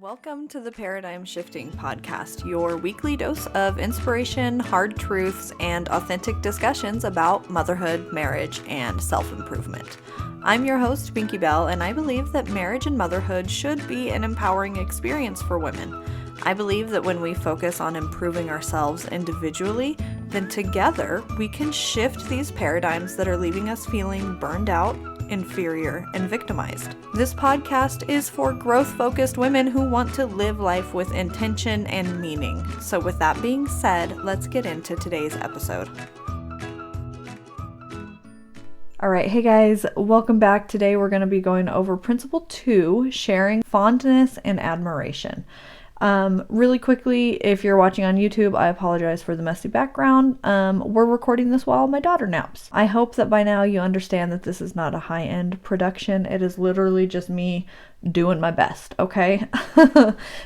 Welcome to the Paradigm Shifting Podcast, your weekly dose of inspiration, hard truths, and authentic discussions about motherhood, marriage, and self-improvement. I'm your host, Binky Bell, and I believe that marriage and motherhood should be an empowering experience for women. I believe that when we focus on improving ourselves individually, then together we can shift these paradigms that are leaving us feeling burned out, inferior, and victimized. This podcast is for growth-focused women who want to live life with intention and meaning. So with that being said, let's get into today's episode. All right, hey guys, welcome back. Today we're going to be going over Principle 2, sharing fondness and admiration. Really quickly, if you're watching on YouTube, I apologize for the messy background. We're recording this while my daughter naps. I hope that by now you understand that this is not a high-end production. It is literally just me doing my best, okay?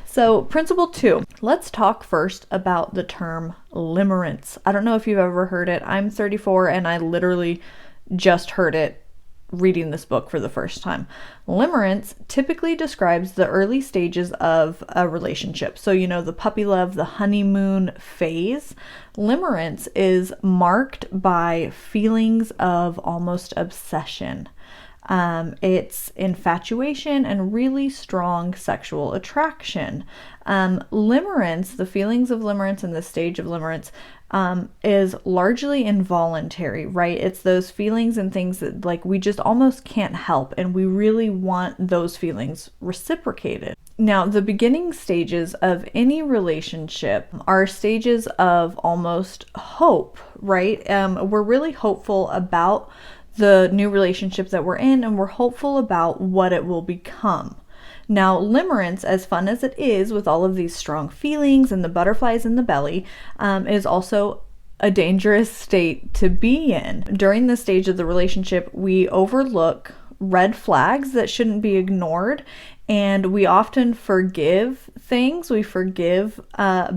So, Principle 2. Let's talk first about the term limerence. I don't know if you've ever heard it. I'm 34 and I literally just heard it reading this book for the first time. Limerence typically describes the early stages of a relationship. So, the puppy love, the honeymoon phase. Limerence is marked by feelings of almost obsession. It's infatuation and really strong sexual attraction. Limerence, the feelings of limerence and the stage of limerence, is largely involuntary, right? It's those feelings and things that we just almost can't help, and we really want those feelings reciprocated. Now, the beginning stages of any relationship are stages of almost hope, right? We're really hopeful about the new relationship that we're in, and we're hopeful about what it will become. Now, limerence, as fun as it is with all of these strong feelings and the butterflies in the belly, is also a dangerous state to be in. During this stage of the relationship, we overlook red flags that shouldn't be ignored, and we often forgive things. We forgive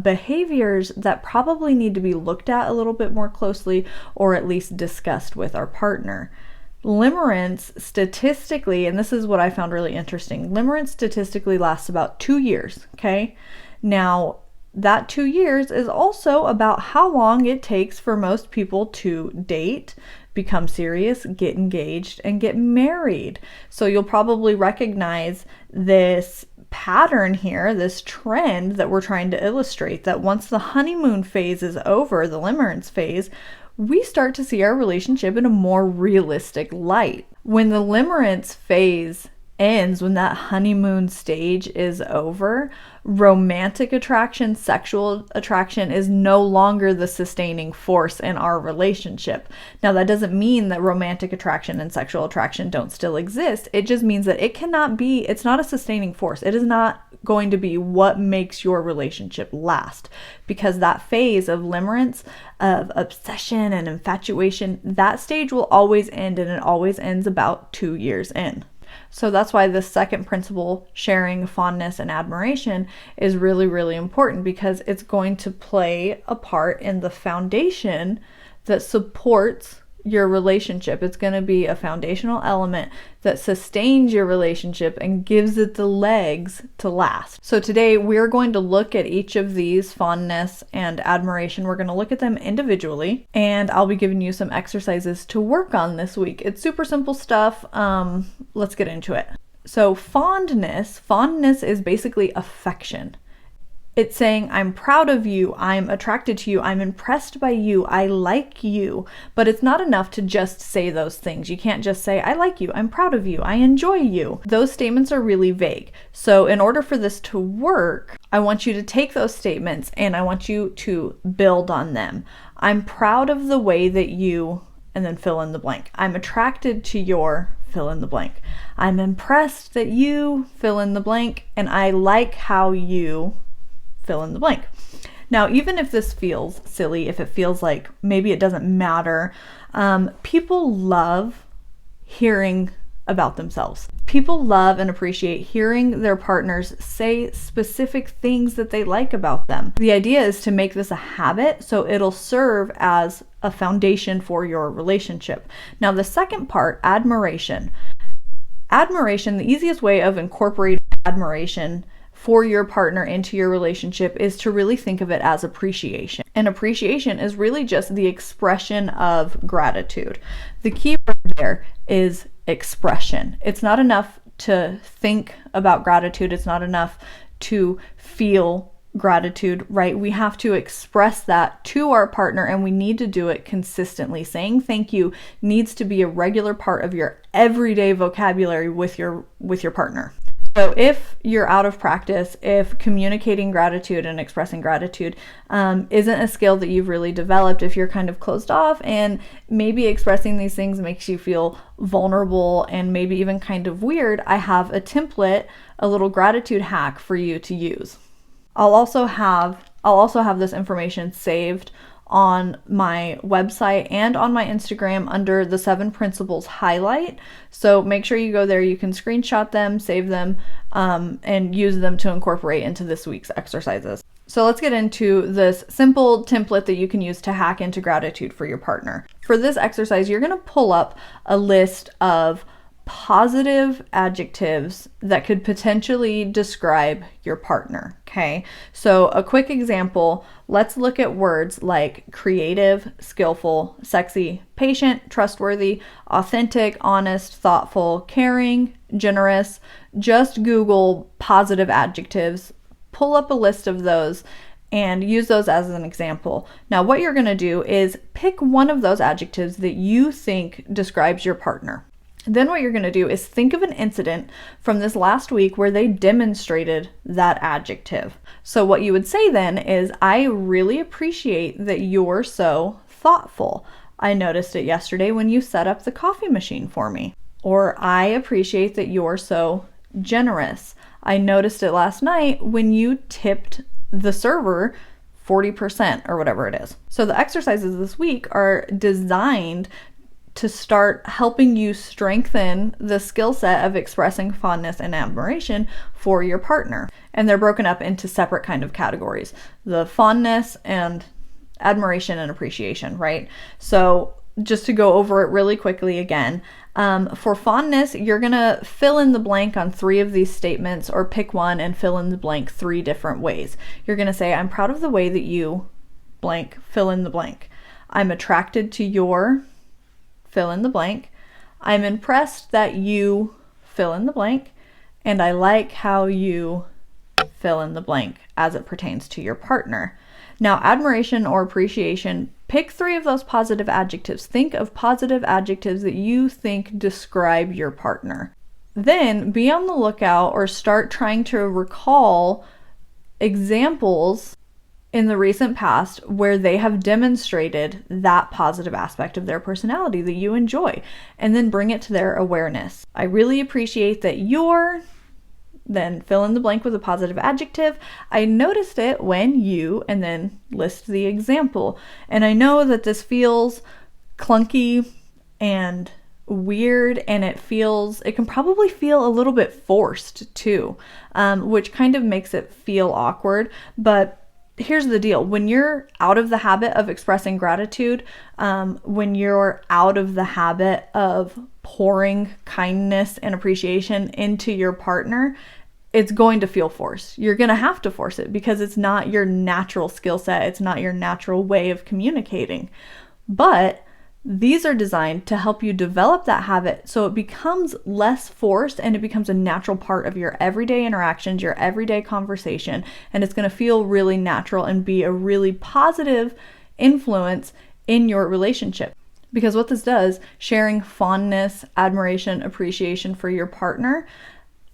behaviors that probably need to be looked at a little bit more closely, or at least discussed with our partner. Limerence statistically, and this is what I found really interesting, limerence statistically lasts about 2 years, okay? Now, that 2 years is also about how long it takes for most people to date, become serious, get engaged, and get married. So you'll probably recognize this pattern here, this trend that we're trying to illustrate, that once the honeymoon phase is over, the limerence phase, we start to see our relationship in a more realistic light. When the limerence phase ends, when that honeymoon stage is over, romantic attraction, sexual attraction is no longer the sustaining force in our relationship. Now, that doesn't mean that romantic attraction and sexual attraction don't still exist. It just means that it's not a sustaining force. It is not going to be what makes your relationship last, because that phase of limerence, of obsession and infatuation, that stage will always end, and it always ends about 2 years in. So that's why the second principle, sharing fondness and admiration, is really, really important, because it's going to play a part in the foundation that supports your relationship. It's going to be a foundational element that sustains your relationship and gives it the legs to last. So today we're going to look at each of these, fondness and admiration. We're going to look at them individually, and I'll be giving you some exercises to work on this week. It's super simple stuff. Let's get into it. So fondness is basically affection. It's saying, I'm proud of you, I'm attracted to you, I'm impressed by you, I like you. But it's not enough to just say those things. You can't just say, I like you, I'm proud of you, I enjoy you. Those statements are really vague. So in order for this to work, I want you to take those statements and I want you to build on them. I'm proud of the way that you, and then fill in the blank. I'm attracted to your, fill in the blank. I'm impressed that you, fill in the blank. And I like how you, fill in the blank. Now, even if this feels silly, if it feels like maybe it doesn't matter, people love hearing about themselves. People love and appreciate hearing their partners say specific things that they like about them. The idea is to make this a habit so it'll serve as a foundation for your relationship. Now, the second part, admiration. Admiration, the easiest way of incorporating admiration for your partner into your relationship is to really think of it as appreciation. And appreciation is really just the expression of gratitude. The key word there is expression. It's not enough to think about gratitude. It's not enough to feel gratitude, right? We have to express that to our partner, and we need to do it consistently. Saying thank you needs to be a regular part of your everyday vocabulary with your partner. So if you're out of practice, if communicating gratitude and expressing gratitude isn't a skill that you've really developed, if you're kind of closed off and maybe expressing these things makes you feel vulnerable and maybe even kind of weird, I have a template, a little gratitude hack for you to use. I'll also have this information saved on my website and on my Instagram under the 7 principles highlight. So make sure you go there. You can screenshot them, save them, and use them to incorporate into this week's exercises. So let's get into this simple template that you can use to hack into gratitude for your partner. For this exercise, you're going to pull up a list of positive adjectives that could potentially describe your partner, okay? So a quick example, let's look at words like creative, skillful, sexy, patient, trustworthy, authentic, honest, thoughtful, caring, generous. Just Google positive adjectives, pull up a list of those, and use those as an example. Now, what you're going to do is pick one of those adjectives that you think describes your partner. Then what you're going to do is think of an incident from this last week where they demonstrated that adjective. So what you would say then is, I really appreciate that you're so thoughtful. I noticed it yesterday when you set up the coffee machine for me. Or I appreciate that you're so generous. I noticed it last night when you tipped the server 40% or whatever it is. So the exercises this week are designed to start helping you strengthen the skill set of expressing fondness and admiration for your partner. And they're broken up into separate kind of categories: the fondness and admiration and appreciation, right? So just to go over it really quickly again, for fondness, you're gonna fill in the blank on 3 of these statements, or pick one and fill in the blank 3 different ways. You're gonna say, I'm proud of the way that you blank, fill in the blank. I'm attracted to your fill in the blank. I'm impressed that you fill in the blank. And I like how you fill in the blank as it pertains to your partner. Now, admiration or appreciation, pick 3 of those positive adjectives. Think of positive adjectives that you think describe your partner. Then be on the lookout, or start trying to recall examples in the recent past where they have demonstrated that positive aspect of their personality that you enjoy, and then bring it to their awareness. I really appreciate that you're, then fill in the blank with a positive adjective. I noticed it when you, and then list the example. And I know that this feels clunky and weird, and it can probably feel a little bit forced too, which kind of makes it feel awkward. But here's the deal. When you're out of the habit of expressing gratitude, when you're out of the habit of pouring kindness and appreciation into your partner, it's going to feel forced. You're going to have to force it because it's not your natural skill set. It's not your natural way of communicating. But these are designed to help you develop that habit so it becomes less forced and it becomes a natural part of your everyday interactions, your everyday conversation, and it's going to feel really natural and be a really positive influence in your relationship. Because what this does, sharing fondness, admiration, appreciation for your partner,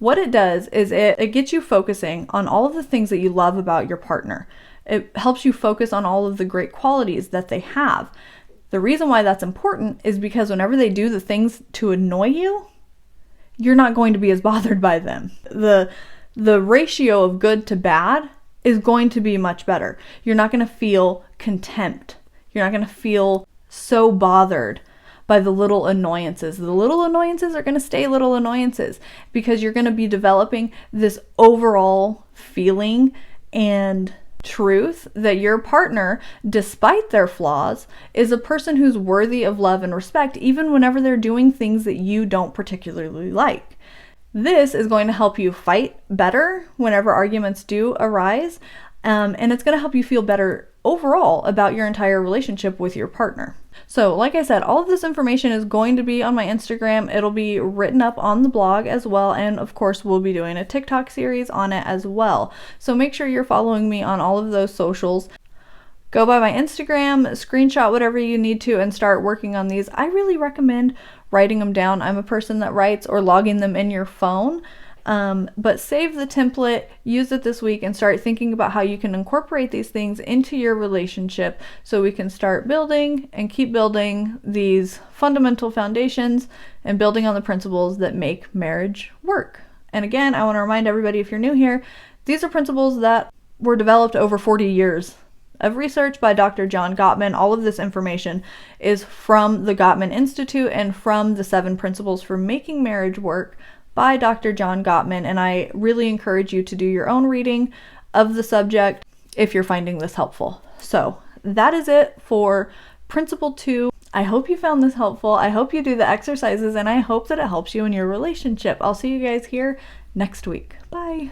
what it does is it gets you focusing on all of the things that you love about your partner. It helps you focus on all of the great qualities that they have. The reason why that's important is because whenever they do the things to annoy you, you're not going to be as bothered by them. The ratio of good to bad is going to be much better. You're not going to feel contempt. You're not going to feel so bothered by the little annoyances. The little annoyances are going to stay little annoyances because you're going to be developing this overall feeling and truth that your partner, despite their flaws, is a person who's worthy of love and respect, even whenever they're doing things that you don't particularly like. This is going to help you fight better whenever arguments do arise, and it's going to help you feel better overall about your entire relationship with your partner. So like I said, all of this information is going to be on my Instagram. It'll be written up on the blog as well, and of course we'll be doing a TikTok series on it as well. So make sure you're following me on all of those socials. Go by my Instagram, screenshot whatever you need to, and start working on these. I really recommend writing them down. I'm a person that writes, or logging them in your phone. But save the template, use it this week, and start thinking about how you can incorporate these things into your relationship so we can start building and keep building these fundamental foundations and building on the principles that make marriage work. And again, I want to remind everybody, if you're new here, these are principles that were developed over 40 years of research by Dr. John Gottman. All of this information is from the Gottman Institute and from the 7 Principles for Making Marriage Work by Dr. John Gottman, and I really encourage you to do your own reading of the subject if you're finding this helpful. So that is it for Principle 2. I hope you found this helpful. I hope you do the exercises, and I hope that it helps you in your relationship. I'll see you guys here next week. Bye.